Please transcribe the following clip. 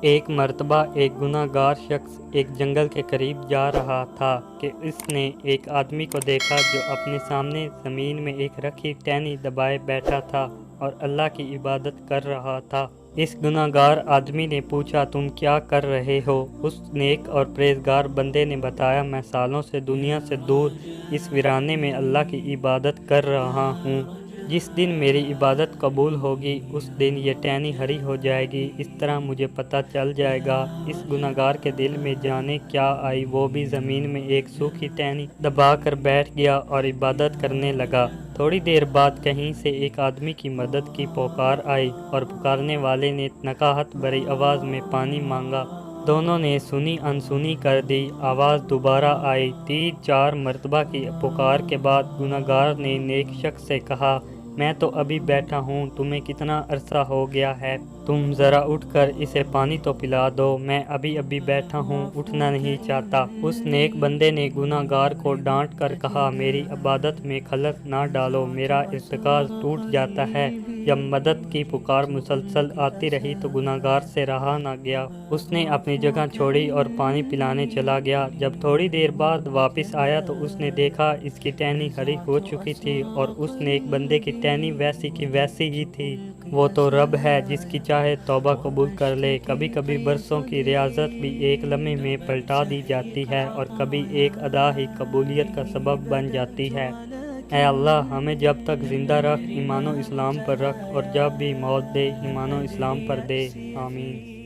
ایک مرتبہ ایک گناہ گار شخص ایک جنگل کے قریب جا رہا تھا کہ اس نے ایک آدمی کو دیکھا جو اپنے سامنے زمین میں ایک رکھی ٹہنی دبائے بیٹھا تھا اور اللہ کی عبادت کر رہا تھا۔ اس گناہ گار آدمی نے پوچھا، تم کیا کر رہے ہو؟ اس نیک اور پرہیزگار بندے نے بتایا، میں سالوں سے دنیا سے دور اس ویرانے میں اللہ کی عبادت کر رہا ہوں۔ جس دن میری عبادت قبول ہوگی اس دن یہ ٹہنی ہری ہو جائے گی، اس طرح مجھے پتہ چل جائے گا۔ اس گناہ گار کے دل میں جانے کیا آئی، وہ بھی زمین میں ایک سوکھی ٹہنی دبا کر بیٹھ گیا اور عبادت کرنے لگا۔ تھوڑی دیر بعد کہیں سے ایک آدمی کی مدد کی پکار آئی اور پکارنے والے نے نکاہت بھری آواز میں پانی مانگا۔ دونوں نے سنی انسنی کر دی۔ آواز دوبارہ آئی۔ 3-4 مرتبہ کی پکار کے بعد گناہ گار نے نیک شخص سے کہا، میں تو ابھی بیٹھا ہوں، تمہیں کتنا عرصہ ہو گیا ہے؟ تم ذرا اٹھ کر اسے پانی تو پلا دو، میں ابھی بیٹھا ہوں، اٹھنا نہیں چاہتا۔ اس نیک بندے نے گناہ گار کو ڈانٹ کر کہا، میری عبادت میں خلل نہ ڈالو، میرا ارتکاز ٹوٹ جاتا ہے۔ جب مدد کی پکار مسلسل آتی رہی تو گناہ گار سے رہا نہ گیا۔ اس نے اپنی جگہ چھوڑی اور پانی پلانے چلا گیا۔ جب تھوڑی دیر بعد واپس آیا تو اس نے دیکھا اس کی ٹہنی ہری ہو چکی تھی اور اس نیک بندے کی ٹہنی ویسی کی ویسی ہی تھی۔ وہ تو رب ہے جس کی چاہے توبہ قبول کر لے۔ کبھی کبھی برسوں کی ریاضت بھی ایک لمحے میں پلٹا دی جاتی ہے اور کبھی ایک ادا ہی قبولیت کا سبب بن جاتی ہے۔ اے اللہ، ہمیں جب تک زندہ رکھ، ایمان و اسلام پر رکھ، اور جب بھی موت دے، ایمان و اسلام پر دے۔ آمین۔